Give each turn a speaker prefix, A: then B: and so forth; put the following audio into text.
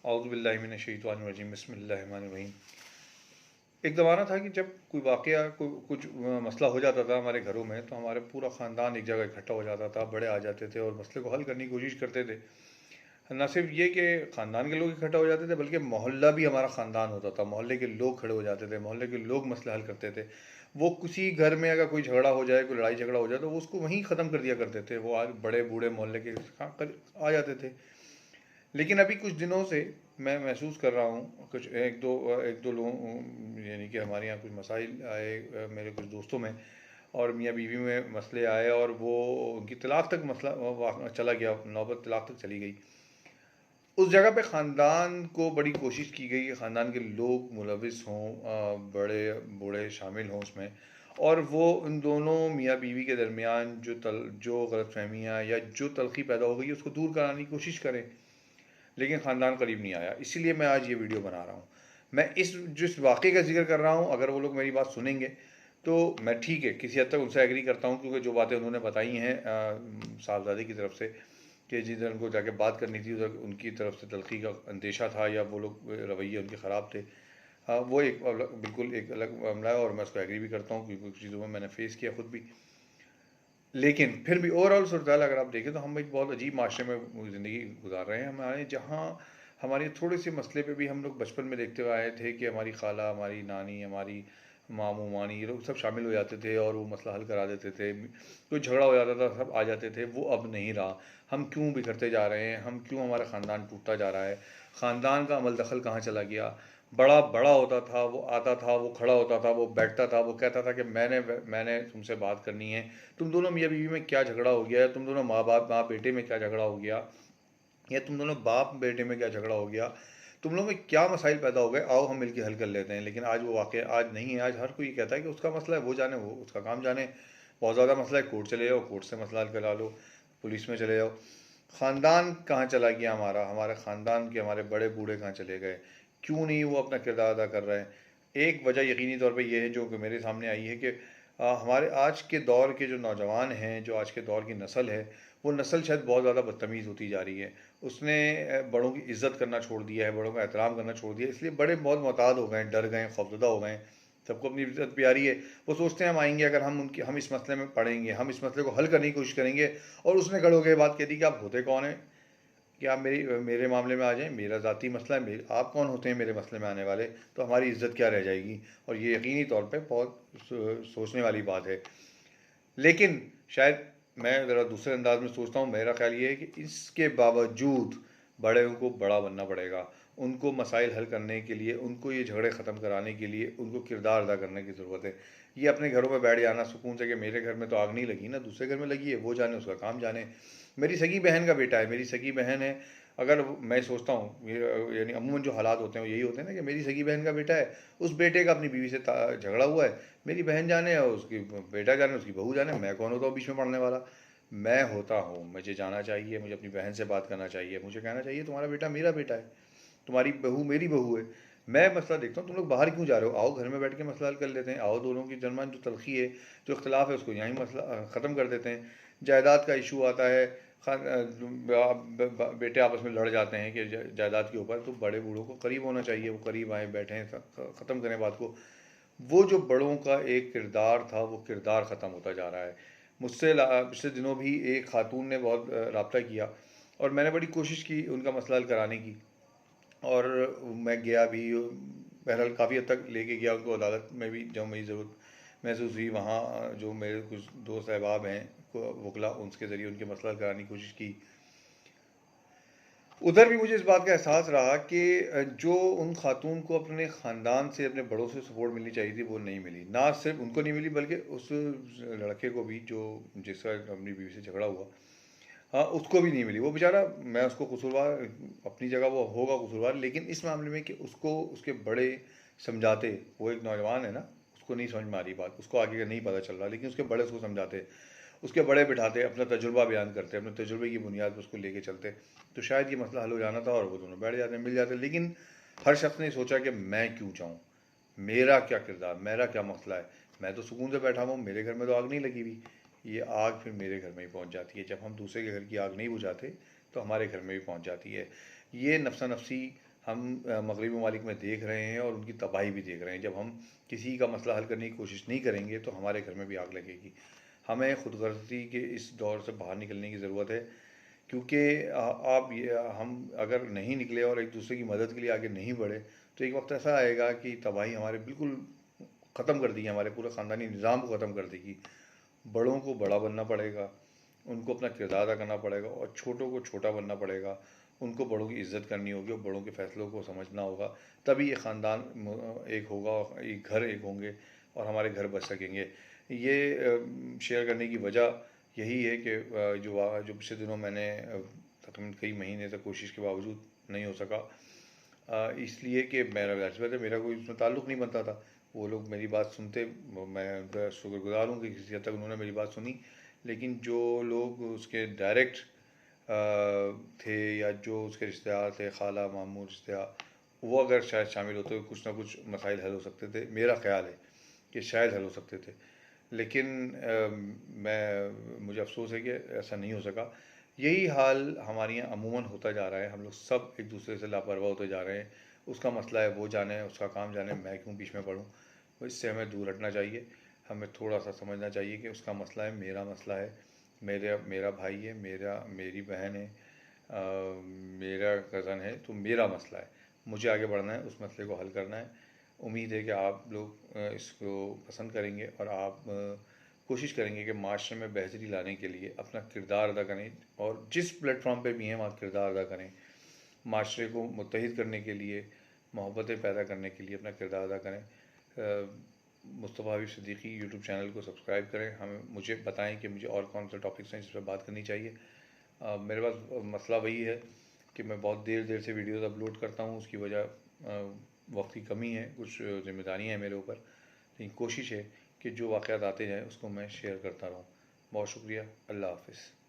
A: औज़ुबिल्लाहि मिनश्शैतानिर्रजीम बिस्मिल्लाहिर्रहमानिर्रहीम। एक ज़माना था कि जब कोई वाक़या कुछ मसला हो जाता था हमारे घरों में, तो हमारे पूरा ख़ानदान एक जगह इकट्ठा हो जाता था, बड़े आ जाते थे और मसले को हल करने की कोशिश करते थे। ना सिर्फ ये कि ख़ानदान के लोग इकट्ठा हो जाते थे, बल्कि मोहल्ला भी हमारा ख़ानदान होता था। मोहल्ले के लोग खड़े हो जाते थे, मोहल्ले के लोग मसले हल करते थे। वो किसी घर में अगर कोई झगड़ा हो जाए, कोई लड़ाई झगड़ा हो जाए, तो वो उसको वहीं ख़त्म कर दिया करते थे। वो आज बड़े बूढ़े मोहल्ले के आ जाते थे। लेकिन अभी कुछ दिनों से मैं महसूस कर रहा हूँ, कुछ एक दो लोगों यानी कि हमारे यहाँ कुछ मसाइल आए, मेरे कुछ दोस्तों में और मियाँ बीवी में मसले आए और वो उनकी तलाक तक मसला चला गया, नौबत तलाक तक चली गई। उस जगह पे ख़ानदान को बड़ी कोशिश की गई कि ख़ानदान के लोग मुलविस हों, बड़े बूढ़े शामिल हों उसमें, और वो उन दोनों मियाँ बीवी के दरमियान जो गलतफहमियाँ या जो तलखी पैदा हो गई उसको दूर कराने की कोशिश करें। लेकिन ख़ानदान करीब नहीं आया, इसीलिए मैं आज ये वीडियो बना रहा हूँ। मैं इस जिस वाक़े का ज़िक्र कर रहा हूँ, अगर वो लोग मेरी बात सुनेंगे तो मैं ठीक है, किसी हद तक उनसे एग्री करता हूँ, क्योंकि जो बातें उन्होंने बताई हैं साहबज़ादे की तरफ से कि जिधर उनको जाके बात करनी थी, उधर उनकी तरफ से तलख़ी का अंदेशा था या वो लोग रवैये उनके ख़राब थे। वो बिल्कुल एक अलग मामला है और मैं उसको एग्री भी करता हूँ, क्योंकि कुछ चीज़ों में मैंने फ़ेस किया खुद भी। लेकिन फिर भी ओवरऑल सूरत-हाल अगर आप देखें, तो हम एक बहुत अजीब माशरे में ज़िंदगी गुज़ार रहे हैं। हमारे जहाँ हमारे थोड़े-से मसले पे भी हम लोग बचपन में देखते हुए आए थे कि हमारी खाला, हमारी नानी, हमारी मामू-मामी, ये लोग सब शामिल हो जाते थे और वो मसला हल करा देते थे। कोई झगड़ा हो जाता था, सब आ जाते थे, वो अब नहीं रहा। हम क्यों बिखरते जा रहे हैं? हम क्यों हमारा ख़ानदान टूटता जा रहा है? ख़ानदान का अमल दख़ल कहाँ चला गया? बड़ा बड़ा होता था, वो आता था, वो खड़ा होता था, वो बैठता था, वो कहता था कि मैंने तुमसे बात करनी है। तुम दोनों मियाँ बीवी में क्या झगड़ा हो गया है? तुम दोनों माँ बेटे में क्या झगड़ा हो गया? या तुम दोनों बाप बेटे में क्या झगड़ा हो गया? तुम लोगों में क्या मसाइल पैदा हो गए? आओ हम मिलके हल कर लेते हैं। लेकिन आज वो वाक़या आज नहीं है। आज हर कोई कहता है कि उसका मसला है, वो जाने, वो उसका काम जाने। बहुत ज़्यादा मसला है, कोर्ट चले जाओ, कोर्ट से मसला हल करा लो, पुलिस में चले जाओ। ख़ानदान कहाँ चला गया हमारा? हमारे ख़ानदान के हमारे बड़े बूढ़े कहाँ चले गए? क्यों नहीं वो अपना किरदार अदा कर रहे हैं? एक वजह यकीनी तौर पे ये है, जो कि मेरे सामने आई है, कि हमारे आज के दौर के जो नौजवान हैं, जो आज के दौर की नस्ल है, वो नस्ल शायद बहुत ज़्यादा बदतमीज़ होती जा रही है। उसने बड़ों की इज़्ज़त करना छोड़ दिया है, बड़ों का एहतराम करना छोड़ दिया है, इसलिए बड़े बहुत मोहतात हो गए हैं, डर गए हैं, खौफ़ज़दा हो गए हैं। सबको अपनी इज़्ज़त प्यारी है। वो सोचते हैं हम आएँगे, अगर हम इस मसले में पड़ेंगे, हम इस मसले को हल करने की कोशिश करेंगे, और उसने खड़े होके ये बात कह दी कि आप होते कौन हैं कि आप मेरे मामले में आ जाएँ? मेरा ज़ाती मसला है, आप कौन होते हैं मेरे मसले में आने वाले? तो हमारी इज़्ज़त क्या रह जाएगी? और ये यकीनी तौर पे बहुत सोचने वाली बात है। लेकिन शायद मैं ज़रा दूसरे अंदाज़ में सोचता हूँ। मेरा ख़्याल ये है कि इसके बावजूद बड़ों को बड़ा बनना पड़ेगा। उनको मसाइल हल करने के लिए, उनको ये झगड़े ख़त्म कराने के लिए, उनको किरदार अदा करने की ज़रूरत है। ये अपने घरों में बैठ जाना सुकून से कि मेरे घर में तो आग नहीं लगी ना, दूसरे घर में लगी है, वो जाने, उसका काम जाने। मेरी सगी बहन का बेटा है, मेरी सगी बहन है, अगर मैं सोचता हूँ, यानी अमूमन जो हालात होते हैं वो यही होते हैं ना, कि मेरी सगी बहन का बेटा है, उस बेटे का अपनी बीवी से झगड़ा हुआ है, मेरी बहन जाने और उसकी बेटा जाने, उसकी बहू जाने, मैं कौन होता हूँ बीच में पड़ने वाला? मैं होता हूँ, मुझे जाना चाहिए, मुझे अपनी बहन से बात करना चाहिए, मुझे कहना चाहिए तुम्हारा बेटा मेरा बेटा है, तुम्हारी बहू मेरी बहू है। मैं मसला देखता हूँ, तुम लोग बाहर क्यों जा रहे हो? आओ घर में बैठ के मसला हल कर लेते हैं। आओ दोनों की दरमियान जो तलखी है, जो इख्तलाफ है, उसको यहीं मसला ख़त्म कर देते हैं। जायदाद का इशू आता है, बेटे आपस में लड़ जाते हैं कि जायदाद के ऊपर, तो बड़े बूढ़ों को करीब होना चाहिए, वो करीब आए, बैठें, ख़त्म करें बात को। वो जो बड़ों का एक किरदार था, वो किरदार ख़त्म होता जा रहा है। मुझसे पिछले दिनों भी एक खातून ने बहुत रब्ता किया और मैंने बड़ी कोशिश की उनका मसला हल कराने की, और मैं गया भी, बहरहाल काफ़ी हद तक लेके गया उनको अदालत में भी, जब मेरी ज़रूरत महसूस हुई। वहाँ जो मेरे कुछ दोस्त अहबाब हैं, वकला, उनके ज़रिए उनके मसला हल कराने की कोशिश की। उधर भी मुझे इस बात का एहसास रहा कि जो उन खातून को अपने ख़ानदान से, अपने बड़ों से सपोर्ट मिलनी चाहिए थी, वो नहीं मिली। ना सिर्फ उनको नहीं मिली, बल्कि उस लड़के को भी, जो जिसका अपनी बीवी से झगड़ा हुआ, हाँ, उसको भी नहीं मिली। वो बेचारा, मैं उसको कसूरवार, अपनी जगह वो होगा कसूरवार, लेकिन इस मामले में कि उसको उसके बड़े समझाते, वो एक नौजवान है ना, उसको नहीं समझ में आ रही बात, उसको आगे का नहीं पता चल रहा, लेकिन उसके बड़े उसको समझाते, उसके बड़े बिठाते, अपना तजुर्बा बयान करते, अपने तजुर्बे की बुनियाद पर उसको लेके चलते, तो शायद ये मसला हल हो जाना था और वो दोनों बैठ जाते, मिल जाते। लेकिन हर शख्स ने सोचा कि मैं क्यों जाऊँ, मेरा क्या किरदार, मेरा क्या मसला है, मैं तो सुकून से बैठा हूँ, मेरे घर में तो आग नहीं लगी हुई। ये आग फिर मेरे घर में ही पहुँच जाती है। जब हम दूसरे के घर की आग नहीं बुझाते, तो हमारे घर में भी पहुँच जाती है। ये नफसा नफसी हम मगरबी ममालिक में देख रहे हैं और उनकी तबाही भी देख रहे हैं। जब हम किसी का मसला हल करने की कोशिश नहीं करेंगे तो हमारे घर में भी आग लगेगी। हमें खुदगर्जी के इस दौर से बाहर निकलने की ज़रूरत है, क्योंकि आप ये हम अगर नहीं निकले और एक दूसरे की मदद के लिए आगे नहीं बढ़े तो एक वक्त ऐसा आएगा कि तबाही हमारे बिल्कुल ख़त्म कर देगी, हमारे पूरे ख़ानदानी निज़ाम को ख़त्म कर देगी। बड़ों को बड़ा बनना पड़ेगा, उनको अपना किरदार अदा करना पड़ेगा, और छोटों को छोटा बनना पड़ेगा। उनको बड़ों की इज़्ज़त करनी होगी और बड़ों के फ़ैसलों को समझना होगा। तभी ये ख़ानदान एक होगा, एक घर एक होंगे और हमारे घर बच सकेंगे। ये शेयर करने की वजह यही है कि जो पिछले दिनों मैंने तकरीबन कई महीने तक कोशिश के बावजूद नहीं हो सका, इसलिए कि मेरा ज़ाहिर है मेरा कोई उसमें ताल्लुक़ नहीं बनता था। वो लोग मेरी बात सुनते, मैं उनका शुक्रगुज़ार हूँ कि किसी हद तक उन्होंने मेरी बात सुनी। लेकिन जो लोग उसके डायरेक्ट थे या जो उसके रिश्तेदार थे, खाला मामू रिश्तेदार, वो अगर शायद शामिल होते तो कुछ ना कुछ मसाइल हल हो सकते थे। मेरा ख़्याल है कि शायद हल हो सकते थे, लेकिन मुझे अफ़सोस है कि ऐसा नहीं हो सका। यही हाल हमारे यहाँ अमूमन होता जा रहा है। हम लोग सब एक दूसरे से लापरवाह होते जा रहे हैं। उसका मसला है वो जाने, उसका काम जाने, मैं क्यों बीच में पड़ूँ। तो इससे हमें दूर हटना चाहिए। हमें थोड़ा सा समझना चाहिए कि उसका मसला है, मेरा मसला है, मेरा भाई है, मेरी बहन है, मेरा कज़न है, तो मेरा मसला है। मुझे आगे बढ़ना है, उस मसले को हल करना है। उम्मीद है कि आप लोग इसको पसंद करेंगे और आप कोशिश करेंगे कि माशरे में बेहतरी लाने के लिए अपना किरदार अदा करें, और जिस प्लेटफॉर्म पे भी हैं वहाँ किरदार अदा करें। माशरे को मुत्तहिद करने के लिए, मोहब्बतें पैदा करने के लिए अपना किरदार अदा करें। मुस्तफ़ा हबीब सिद्दीकी यूट्यूब चैनल को सब्सक्राइब करें। मुझे बताएं कि मुझे और कौन से टॉपिक्स हैं जिस पर बात करनी चाहिए। मेरे पास मसला वही है कि मैं बहुत देर देर से वीडियोज़ अपलोड करता हूँ। उसकी वजह वक्त की कमी है, कुछ ज़िम्मेदारियाँ हैं मेरे ऊपर। लेकिन कोशिश है कि जो वाक़यात आते जाएँ उसको मैं शेयर करता रहूँ। बहुत शुक्रिया। अल्लाह हाफ़िज़।